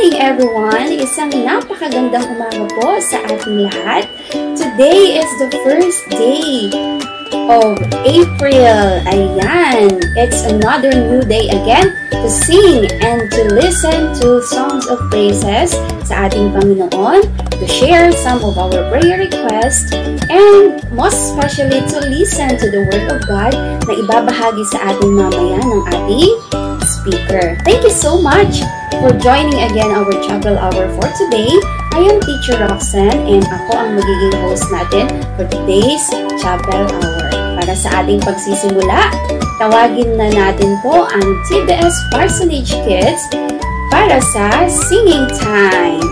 morning everyone! Isang napakagandang umaga po sa ating lahat. Today is the first day of April. Ayan! It's another new day again to sing and to listen to songs of praises sa ating Panginoon, to share some of our prayer requests, and most especially to listen to the Word of God na ibabahagi sa ating mamaya ng ating speaker. Thank you so much for joining again our Chapel Hour for today. I am Teacher Roxanne and ako ang magiging host natin for today's Chapel Hour. Para sa ating pagsisimula, tawagin na natin po ang TBS Parsonage Kids para sa singing time.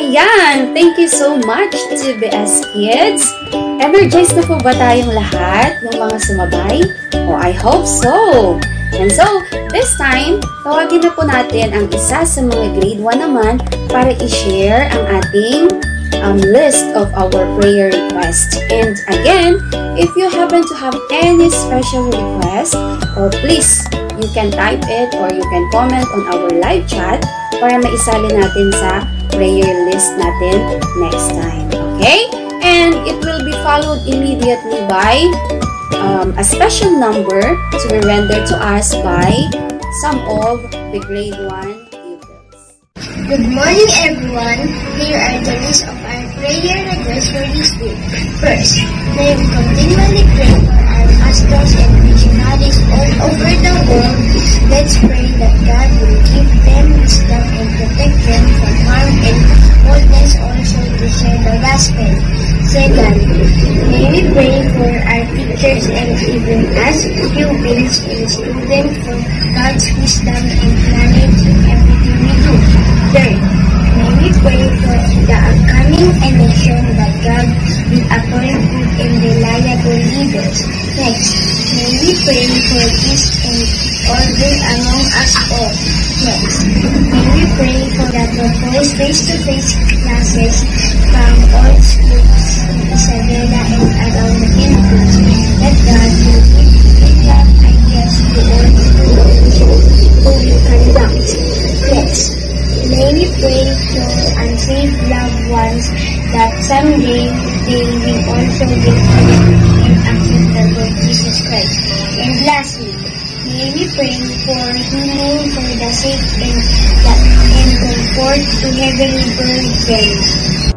Ayan! Thank you so much to BS Kids. Energized na po ba tayong lahat, yung mga sumabay? Oh, I hope so! And so, this time, tawagin na po natin ang isa sa mga grade 1 naman para i-share ang ating list of our prayer requests. And again, if you happen to have any special request, or please, you can type it or you can comment on our live chat para maisali natin sa prayer list natin next time. Okay? And it will be followed immediately by a special number to be rendered to us by some of the grade 1 pupils. Good morning, everyone. Here are the list of our prayer requests for this week. First, may we continually pray for our pastors and missionaries all over the world. Let's pray that God will give them wisdom and protect them from harm and boldness also to share the gospel. Second, may we pray for our teachers and even as pupils and students for God's wisdom and knowledge in everything we do. Third, may we pray for the upcoming election that God will appoint good and reliable leaders. Next, may we pray for peace and order among us all. Next, may we pray for the proposed face-to-face classes from all schools in Isabela and around the Philippines. That God will give brilliant ideas to all students who will conduct. Next, may we pray for unsaved loved ones that someday they will also get saved and accept the Lord Jesus Christ. And lastly, may we pray for healing for the sick and comfort to heavenly burdens.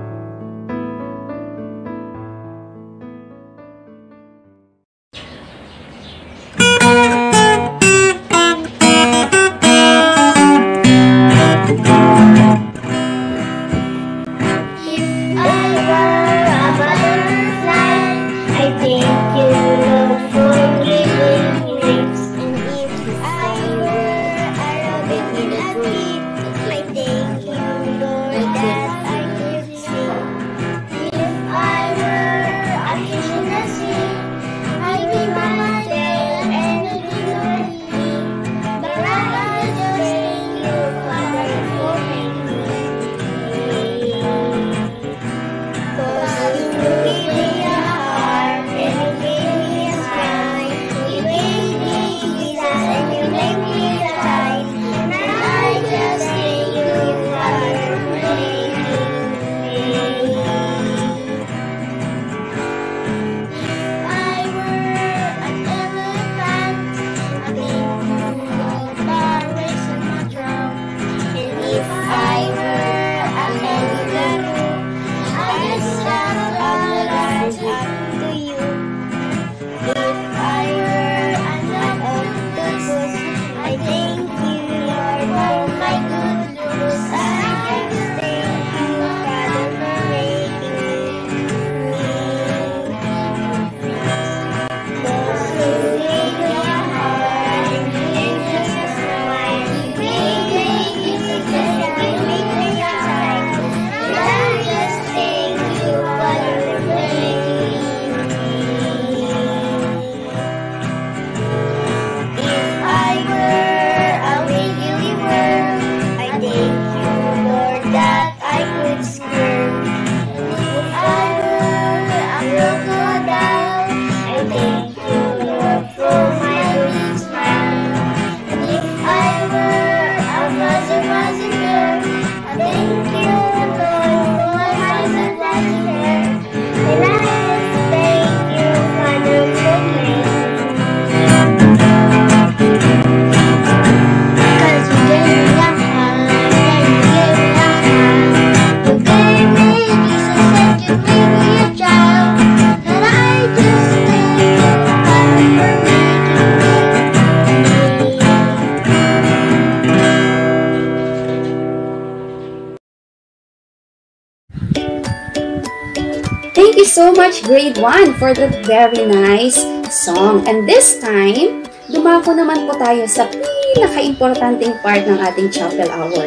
Thank you so much, grade 1, for that very nice song. And this time, dumako naman po tayo sa pinaka-importanting part ng ating chapel hour.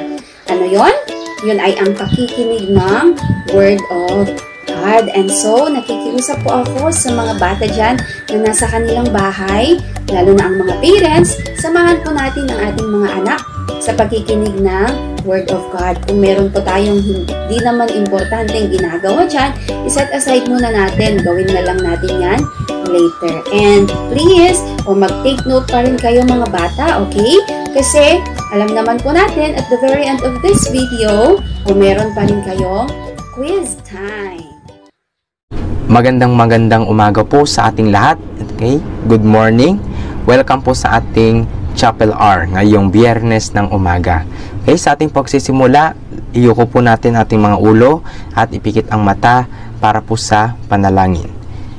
Ano yon? Yun ay ang pakikinig ng Word of God. And so, nakikiusap po ako sa mga bata dyan na nasa kanilang bahay, lalo na ang mga parents, samahan po natin ang ating mga anak sa pagkikinig ng Word of God. Kung meron po tayong hindi naman importanteng ginagawa dyan, iset aside muna natin. Gawin na lang natin yan later. And please, mag-take note pa rin kayo mga bata, okay? Kasi, alam naman po natin at the very end of this video, meron pa rin kayong quiz time. Magandang umaga po sa ating lahat. Okay? Good morning. Welcome po sa ating Chapel R ngayong Biyernes ng umaga. Okay, sa ating pagsisimula, iyuko po natin ating mga ulo at ipikit ang mata para po sa panalangin.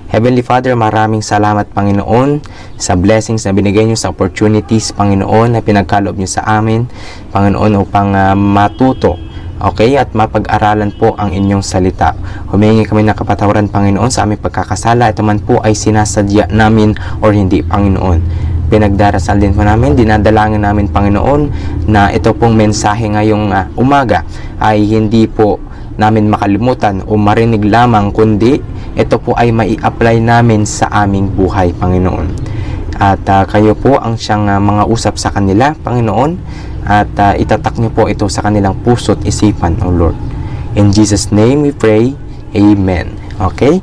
Heavenly Father, maraming salamat Panginoon sa blessings na binigay niyo, sa opportunities Panginoon na pinagkaloob niyo sa amin, Panginoon, upang matuto, okay, at mapag-aralan po ang inyong salita. Humingi kami ng kapatawaran Panginoon sa aming pagkakasala. Ito man po ay sinasadya namin or hindi Panginoon. Pinagdarasal din po namin, dinadalangin namin Panginoon na ito pong mensahe ngayong umaga ay hindi po namin makalimutan o marinig lamang, kundi ito po ay mai-apply namin sa aming buhay Panginoon. At kayo po ang siyang mga usap sa kanila Panginoon, at itatak niyo po ito sa kanilang puso't isipan, O Lord. In Jesus' name we pray, Amen. Okay?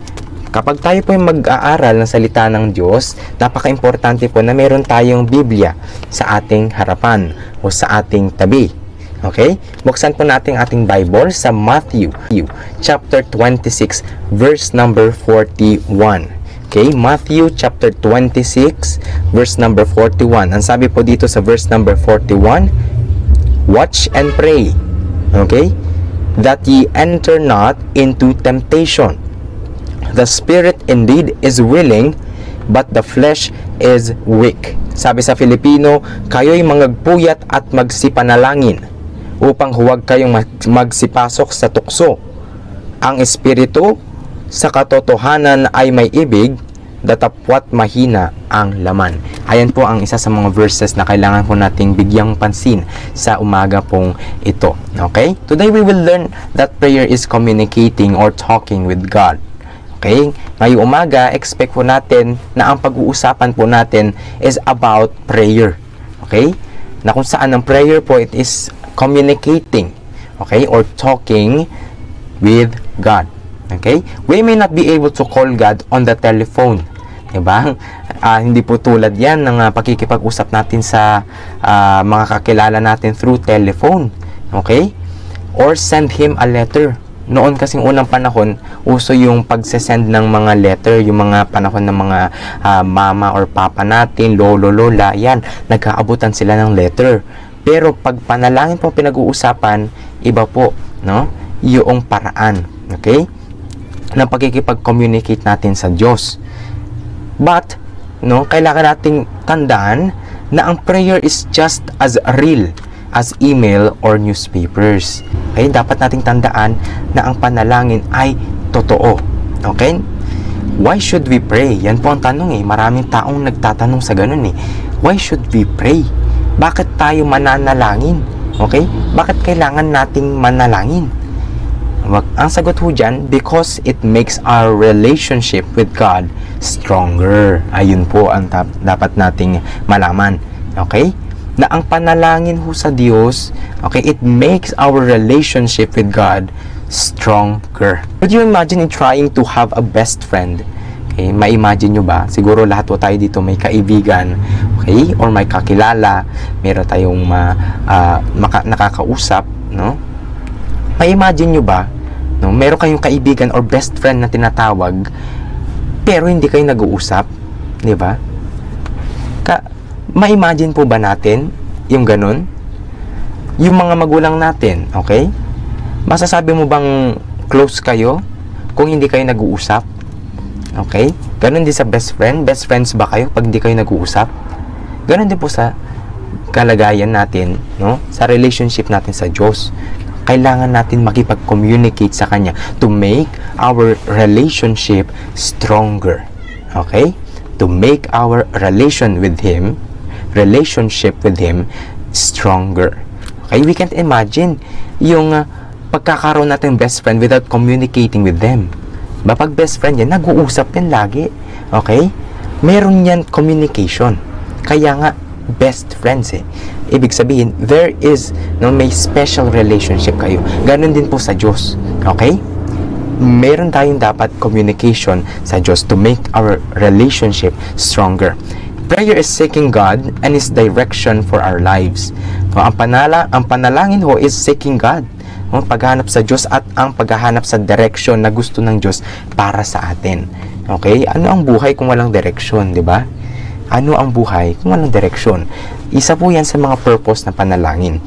Kapag tayo po ay mag-aaral ng salita ng Diyos, napaka-importante po na meron tayong Biblia sa ating harapan o sa ating tabi. Okay? Buksan po natin ating Bible sa Matthew chapter 26 verse number 41. Okay? Matthew chapter 26 verse number 41. Ang sabi po dito sa verse number 41, watch and pray, okay, that ye enter not into temptation. The spirit indeed is willing, but the flesh is weak. Sabi sa Filipino, kayo'y mangagpuyat at magsipanalangin upang huwag kayong magsipasok sa tukso. Ang espiritu sa katotohanan ay may ibig, datapwat mahina ang laman. Ayan po ang isa sa mga verses na kailangan po nating bigyang pansin sa umaga pong ito. Okay? Today we will learn that prayer is communicating or talking with God. Okay? Ngayong umaga, expect po natin na ang pag-uusapan po natin is about prayer. Okay? Na kung saan ang prayer po, it is communicating, okay, or talking with God. Okay? We may not be able to call God on the telephone. Diba? Hindi po tulad yan ng pakikipag-usap natin sa mga kakilala natin through telephone. Okay? Or send Him a letter. Noon kasing unang panahon, uso yung pagsesend ng mga letter, yung mga panahon ng mga mama or papa natin, lolo, lola, yan, nagkaabutan sila ng letter. Pero pag panalangin po pinag-uusapan, iba po, no? Yung paraan, okay? Na pagkikipag-communicate natin sa Diyos. But, no, kailangan nating tandaan na ang prayer is just as real as email or newspapers. Okay? Dapat nating tandaan na ang panalangin ay totoo. Okay? Why should we pray? Yan po ang tanong eh. Maraming taong nagtatanong sa ganun eh. Why should we pray? Bakit tayo mananalangin? Okay? Bakit kailangan nating manalangin? Ang sagot ho dyan, because it makes our relationship with God stronger. Ayun po ang dapat nating malaman. Okay? Na ang panalangin ho sa Diyos, okay, it makes our relationship with God stronger. Could you imagine trying to have a best friend? Okay, ma-imagine nyo ba? Siguro lahat po tayo dito may kaibigan, okay, or may kakilala, meron tayong nakakausap, no? Ma-imagine nyo ba, no, meron kayong kaibigan or best friend na tinatawag, pero hindi kayo nag-uusap, di ba? Ma-imagine po ba natin yung ganun? Yung mga magulang natin, okay? Masasabi mo bang close kayo kung hindi kayo nag-uusap? Okay? Ganun din sa best friend. Best friends ba kayo pag hindi kayo nag-uusap? Ganun din po sa kalagayan natin, no? Sa relationship natin sa Diyos. Kailangan natin makipag-communicate sa Kanya to make our relationship stronger. Okay? To make our relationship with Him stronger. Okay? We can't imagine yung pagkakaroon natin best friend without communicating with them. Pag best friend yan, nag-uusap yan lagi. Okay? Meron yan communication. Kaya nga, best friends eh. Ibig sabihin, there is, may special relationship kayo. Ganon din po sa Diyos. Okay? Meron tayong dapat communication sa Diyos to make our relationship stronger. Prayer is seeking God and His direction for our lives. Ang panalangin ho is seeking God. Paghahanap sa Diyos at ang paghahanap sa direction na gusto ng Diyos para sa atin. Okay? Ano ang buhay kung walang direction, di ba? Ano ang buhay kung walang direction? Isa po yan sa mga purpose na panalangin.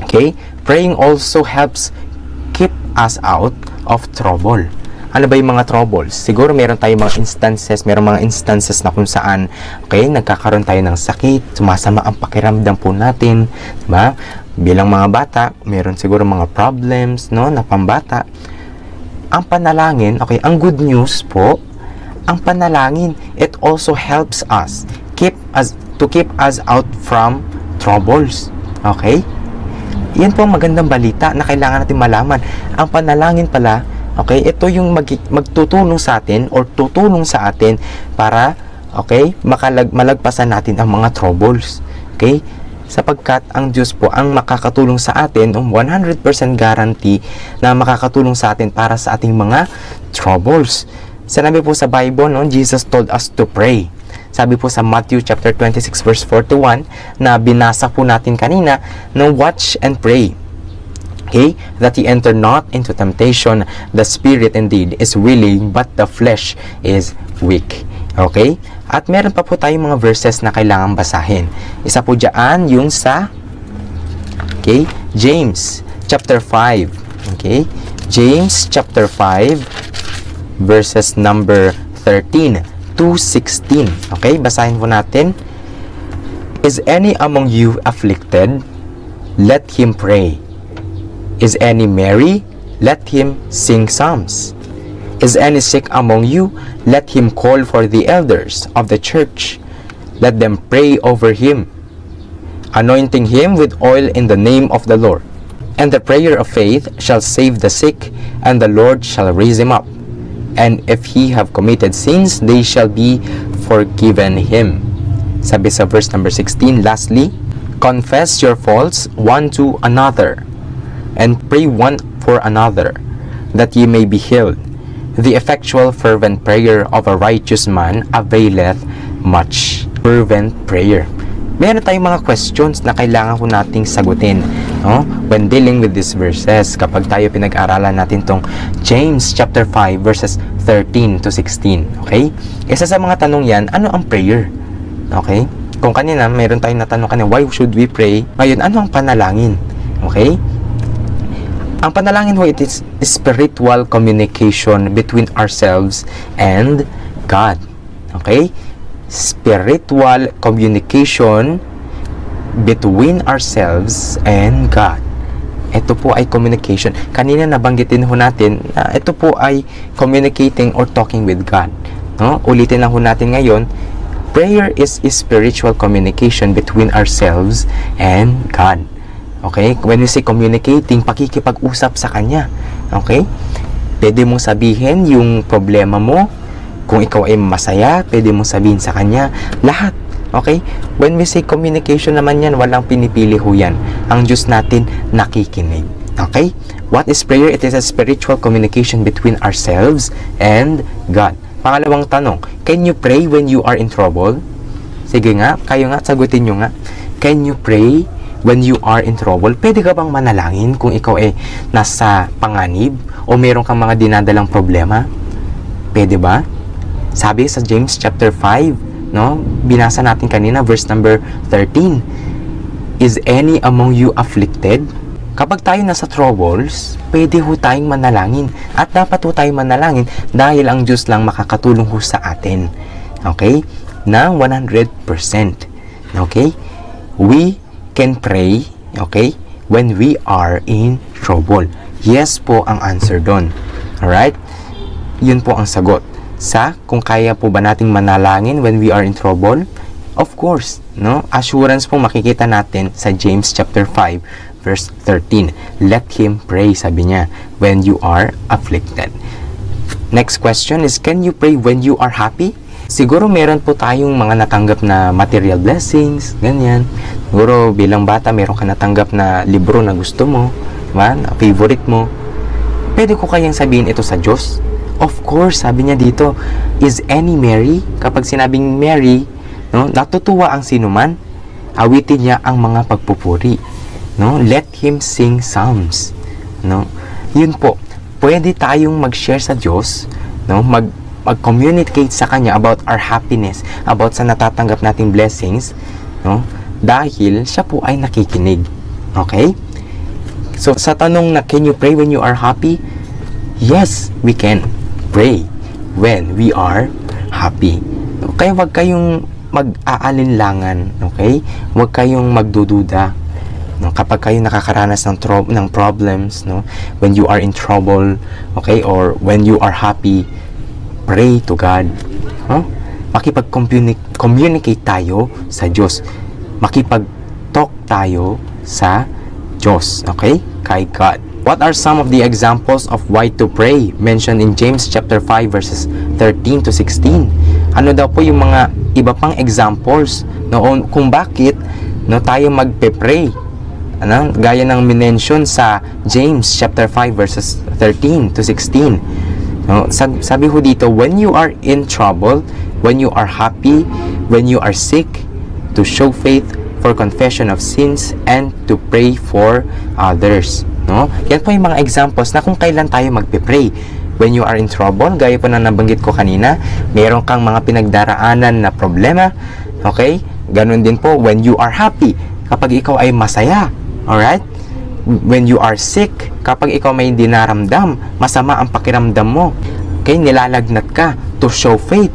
Okay? Praying also helps keep us out of trouble. Ano ba yung mga troubles? Siguro meron tayong mga instances na kung saan, okay, nagkakaroon tayo ng sakit, sumasama ang pakiramdam po natin, diba? Bilang mga bata, meron siguro mga problems, na pambata. Ang panalangin, okay, ang good news po, ang panalangin, it also helps us to keep us out from troubles. Okay? Yan po ang magandang balita na kailangan natin malaman. Ang panalangin pala, okay, ito yung magtutulong sa atin or tutulong sa atin para, okay, malagpasan natin ang mga troubles. Okay? Sapagkat ang Diyos po ang makakatulong sa atin, 100% guarantee na makakatulong sa atin para sa ating mga troubles. Sinabi po sa Bible, Jesus told us to pray. Sabi po sa Matthew chapter 26 verse 41 na binasa po natin kanina, watch and pray. Okay? That ye enter not into temptation. The spirit indeed is willing, but the flesh is weak. Okay? At meron pa po tayong mga verses na kailangan basahin. Isa po dyan, yung sa, okay, James chapter 5. Okay? James chapter 5 verses number 13 to 16. Okay? Basahin po natin. Is any among you afflicted? Let him pray. Is any merry? Let him sing psalms. Is any sick among you? Let him call for the elders of the church. Let them pray over him, anointing him with oil in the name of the Lord. And the prayer of faith shall save the sick, and the Lord shall raise him up. And if he have committed sins, they shall be forgiven him. Sabi sa verse number 16, lastly, confess your faults one to another, and pray one for another, that ye may be healed. The effectual fervent prayer of a righteous man availeth much. Fervent prayer. Meron tayong mga questions na kailangan ko nating sagutin, when dealing with these verses. Kapag tayo pinag-aralan natin tong James chapter 5 verses 13 to 16. Okay? Isa sa mga tanong yan, ano ang prayer? Okay? Kung kanina, meron tayong natanong kanina, why should we pray? Ngayon, ano ang panalangin? Okay? Ang panalangin ho, it is spiritual communication between ourselves and God. Okay? Spiritual communication between ourselves and God. Ito po ay communication. Kanina nabanggitin ho natin na ito po ay communicating or talking with God. Ulitin lang ho natin ngayon. Prayer is spiritual communication between ourselves and God. Okay? When we say communicating, pakikipag-usap sa Kanya. Okay? Pwede mong sabihin yung problema mo. Kung ikaw ay masaya, pwede mong sabihin sa Kanya. Lahat. Okay? When we say communication naman yan, walang pinipili ho yan. Ang Diyos natin nakikinig. Okay? What is prayer? It is a spiritual communication between ourselves and God. Pangalawang tanong, can you pray when you are in trouble? Sige nga, kayo nga, sagutin nyo nga. Can you pray when you are in trouble? Pwede ka bang manalangin kung ikaw ay nasa panganib o meron kang mga dinadalang problema? Pwede ba? Sabi sa James chapter 5, binasa natin kanina, verse number 13. Is any among you afflicted? Kapag tayo nasa troubles, pwede ho tayong manalangin. At dapat ho tayong manalangin dahil ang Diyos lang makakatulong ho sa atin. Okay? Nang 100%. Okay? We can pray, okay, when we are in trouble. Yes po ang answer doon. Alright? Yun po ang sagot. Sa kung kaya po ba nating manalangin when we are in trouble? Of course, Assurance po makikita natin sa James chapter 5 verse 13. Let him pray, sabi niya, when you are afflicted. Next question is, can you pray when you are happy? Siguro meron po tayong mga natanggap na material blessings, ganyan. Siguro bilang bata, meron ka natanggap na libro na gusto mo, favorite mo. Pwede ko kayang sabihin ito sa Diyos? Of course, sabi niya dito, is any merry? Kapag sinabing merry, no, natutuwa ang sinuman, awitin niya ang mga pagpupuri. No? Let him sing psalms. No? Yun po, pwede tayong mag-share sa Diyos, no? Mag-communicate sa Kanya about our happiness, about sa natatanggap nating blessings, no? Dahil siya po ay nakikinig. Okay? So, sa tanong na, can you pray when you are happy? Yes, we can pray when we are happy. Kaya wag kayong mag-aalinlangan, okay? Wag kayong magdududa. No? Kapag kayo nakakaranas ng problems, no? When you are in trouble, okay? Or when you are happy, pray to God. No? Makipag-communicate tayo sa Diyos. Makipag-talk tayo sa Diyos, okay? Kay God. What are some of the examples of why to pray mentioned in James chapter 5 verses 13 to 16? Ano daw po yung mga iba pang examples noon kung bakit no tayo magpe-pray? Ano? Gaya ng minention sa James chapter 5 verses 13 to 16. No? Sabi ho dito, when you are in trouble, when you are happy, when you are sick, to show faith for confession of sins and to pray for others. No? Yan po yung mga examples na kung kailan tayo magpe-pray. When you are in trouble, gaya po na nabanggit ko kanina, meron kang mga pinagdaraanan na problema, okay? Ganun din po when you are happy, kapag ikaw ay masaya, alright? When you are sick, kapag ikaw may dinaramdam, masama ang pakiramdam mo, okay? Nilalagnat ka to show faith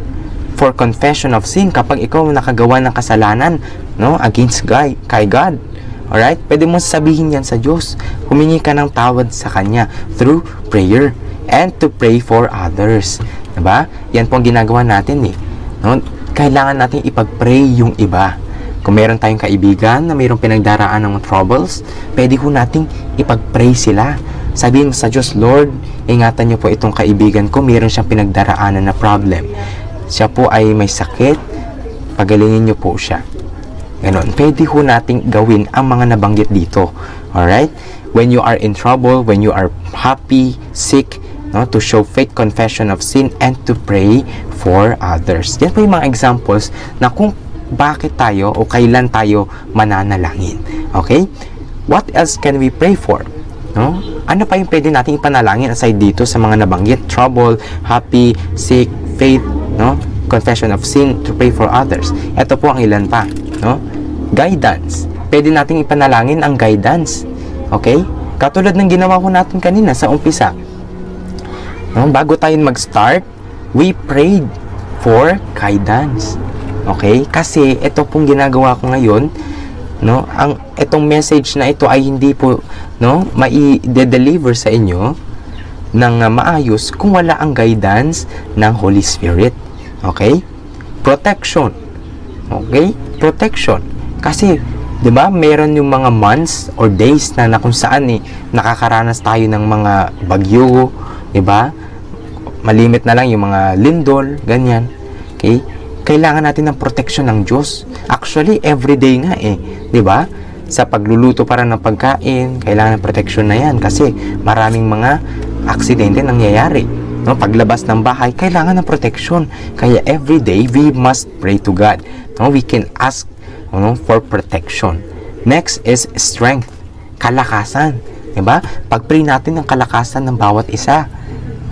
for confession of sin, kapag ikaw nakagawa ng kasalanan, no, against kay God. Alright? Pwede mo sabihin yan sa Diyos. Humingi ka ng tawad sa Kanya through prayer and to pray for others. Diba? Yan po ang ginagawa natin eh. No? Kailangan natin ipag-pray yung iba. Kung meron tayong kaibigan na mayroong pinagdaraan ng troubles, pwede ko nating ipag-pray sila. Sabihin mo sa Diyos, Lord, ingatan niyo po itong kaibigan ko, meron siyang pinagdaraanan na problem. Siya po ay may sakit, pagalingin niyo po siya. Ganon. Pwede ho nating gawin ang mga nabanggit dito. Alright? When you are in trouble, when you are happy, sick, no, to show faith, confession of sin, and to pray for others. Yan po yung mga examples na kung bakit tayo o kailan tayo mananalangin. Okay? What else can we pray for? No? Ano pa yung pwede nating ipanalangin aside dito sa mga nabanggit? Trouble, happy, sick, faith, no? Confession of sin, to pray for others. Ito po ang ilan pa, no? Guidance. Pwede nating ipanalangin ang guidance. Okay? Katulad ng ginawa ko natin kanina sa umpisa. No? Bago tayo mag-start, we prayed for guidance. Okay? Kasi ito pong ginagawa ko ngayon, no? Itong message na ito ay hindi po, no, mai-deliver sa inyo ng maayos kung wala ang guidance ng Holy Spirit. Okay? Protection. Okay? Protection. Kasi, di ba, meron yung mga months or days na kung saan nakakaranas tayo ng mga bagyo, di ba? Malimit na lang yung mga lindol, ganyan. Okay? Kailangan natin ng protection ng Diyos. Actually, everyday nga di ba? Sa pagluluto para ng pagkain, kailangan ng protection na yan kasi maraming mga aksidente nangyayari. No, paglabas ng bahay, kailangan ng protection. Kaya everyday, we must pray to God. No, we can ask for protection. Next is strength. Kalakasan. Diba? Pag-pray natin ng kalakasan ng bawat isa.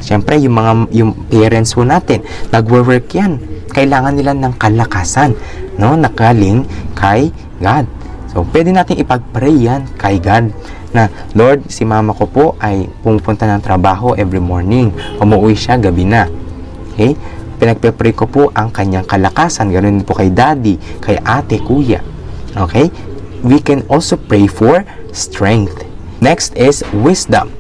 Siyempre, yung parents po natin, nagwo-work yan. Kailangan nila ng kalakasan. No, nakaling kay God. So, pwede natin ipag-pray yan kay God. Na, Lord, si mama ko po ay pumupunta ng trabaho every morning. Umuwi siya gabi na. Okay? Pinagpe-pray ko po ang kanyang kalakasan. Ganun po kay daddy, kay ate, kuya. Okay? We can also pray for strength. Next is wisdom.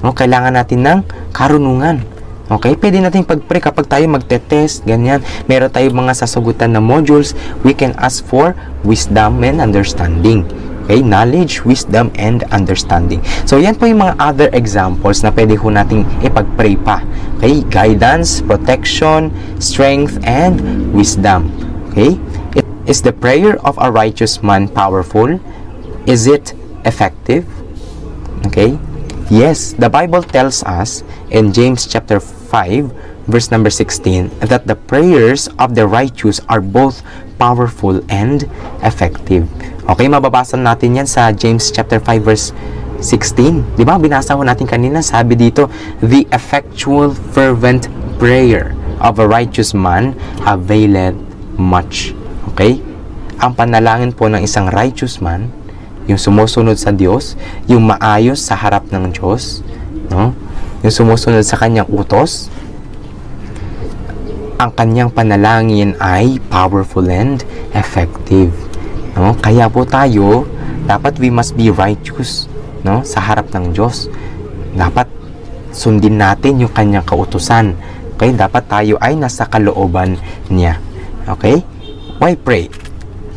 No? Kailangan natin ng karunungan. Okay? Pwede natin pag-pray kapag tayo magte-test, ganyan. Meron tayong mga sasagutan na modules. We can ask for wisdom and understanding. Okay, knowledge, wisdom, and understanding. So, yan po yung mga other examples na pwede ho nating ipag-pray pa. Okay, guidance, protection, strength, and wisdom. Okay, is the prayer of a righteous man powerful? Is it effective? Okay, yes, the Bible tells us in James chapter 5, verse number 16, that the prayers of the righteous are both powerful and effective. Okay, mababasa natin yan sa James chapter 5 verse 16. Di ba? Binasa ko natin kanina, sabi dito, the effectual fervent prayer of a righteous man availeth much. Okay? Ang panalangin po ng isang righteous man, yung sumusunod sa Diyos, yung maayos sa harap ng Diyos, no? Yung sumusunod sa kanyang utos, ang kanyang panalangin ay powerful and effective. No? Kaya po tayo, dapat we must be righteous, no? Sa harap ng Diyos. Dapat sundin natin yung kanyang kautusan. Okay? Dapat tayo ay nasa kalooban niya. Okay? Why pray?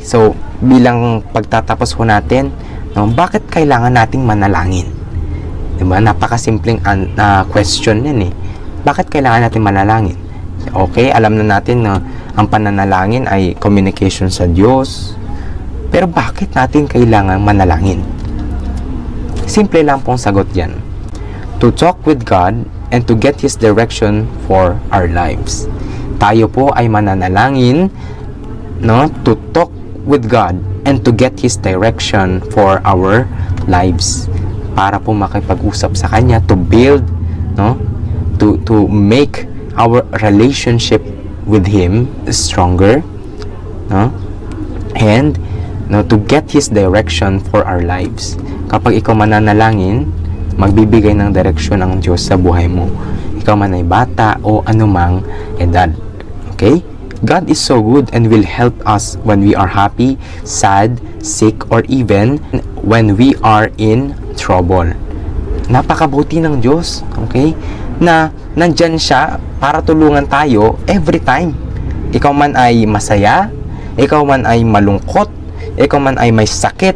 So, bilang pagtatapos ko natin, no, bakit kailangan nating manalangin? Diba? Napakasimpleng question yan eh. Bakit kailangan natin manalangin? Okay, alam na natin na ang pananalangin ay communication sa Diyos. Pero bakit natin kailangan manalangin? Simple lang pong sagot yan. To talk with God and to get His direction for our lives. Tayo po ay mananalangin, no, to talk with God and to get His direction for our lives. Para po makipag-usap sa Kanya, to build, no, to make our relationship with Him stronger, no, and no, to get His direction for our lives. Kapag ikaw mananalangin, magbibigay ng direksyon ang Diyos sa buhay mo. Ikaw man ay bata o anumang edad. Okay? God is so good and will help us when we are happy, sad, sick, or even when we are in trouble. Napakabuti ng Diyos. Okay? Na nandyan siya para tulungan tayo every time. Ikaw man ay masaya, ikaw man ay malungkot, ikaw man ay may sakit,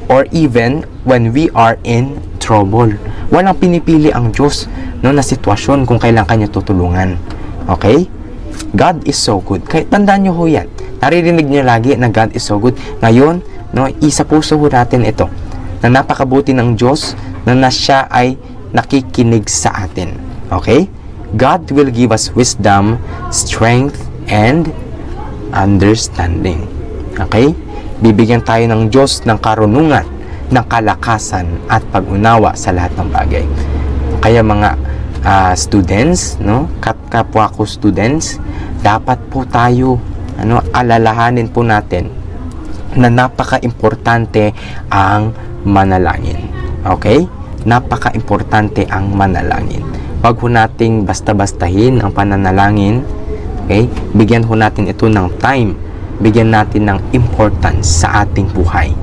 or even when we are in trouble. Walang pinipili ang Diyos, no, na sitwasyon kung kailan kanya tutulungan. Okay? God is so good. Kaya tandaan nyo ho yan. Naririnig nyo lagi na God is so good. Ngayon, no, isa puso ho natin ito, na napakabuti ng Diyos na siya ay nakikinig sa atin. Okay? God will give us wisdom, strength, and understanding. Okay? Bibigyan tayo ng Diyos ng karunungan, ng kalakasan, at pag-unawa sa lahat ng bagay. Kaya mga students, no, kapwa ko students, dapat po tayo, ano, alalahanin po natin na napaka-importante ang manalangin. Okay? Napaka-importante ang manalangin. Wag ho nating basta-bastahin ang pananalangin. Okay? Bigyan ho natin ito ng time. Bigyan natin ng importance sa ating buhay.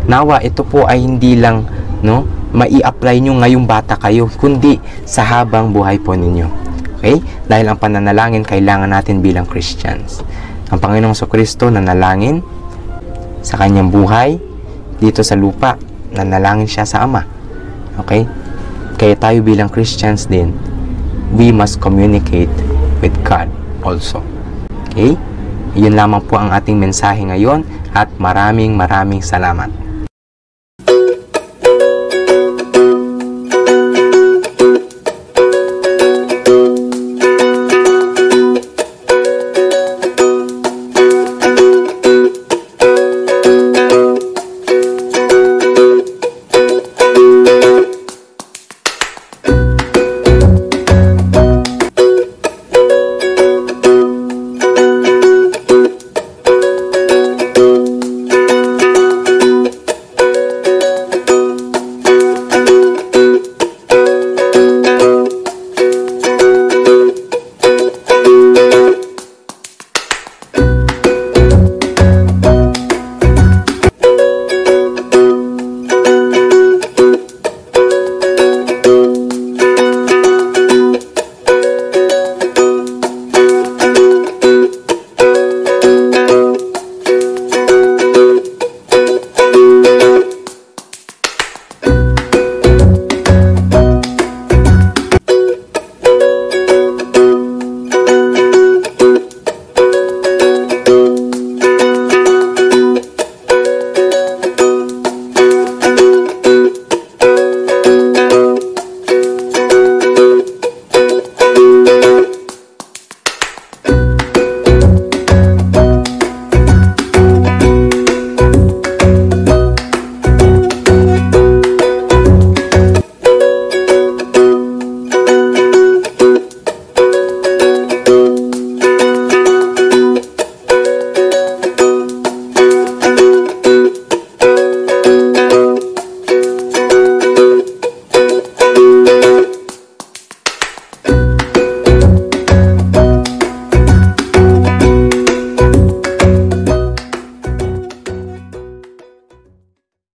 Nawa, ito po ay hindi lang, no, mai-apply nyo ngayong bata kayo, kundi sa habang buhay po ninyo. Okay? Dahil ang pananalangin kailangan natin bilang Christians. Ang Panginoong Jesucristo nanalangin sa kanyang buhay dito sa lupa. Nanalangin siya sa Ama. Okay? Kaya tayo bilang Christians din, we must communicate with God also. Okay? Yun lamang po ang ating mensahe ngayon at maraming salamat.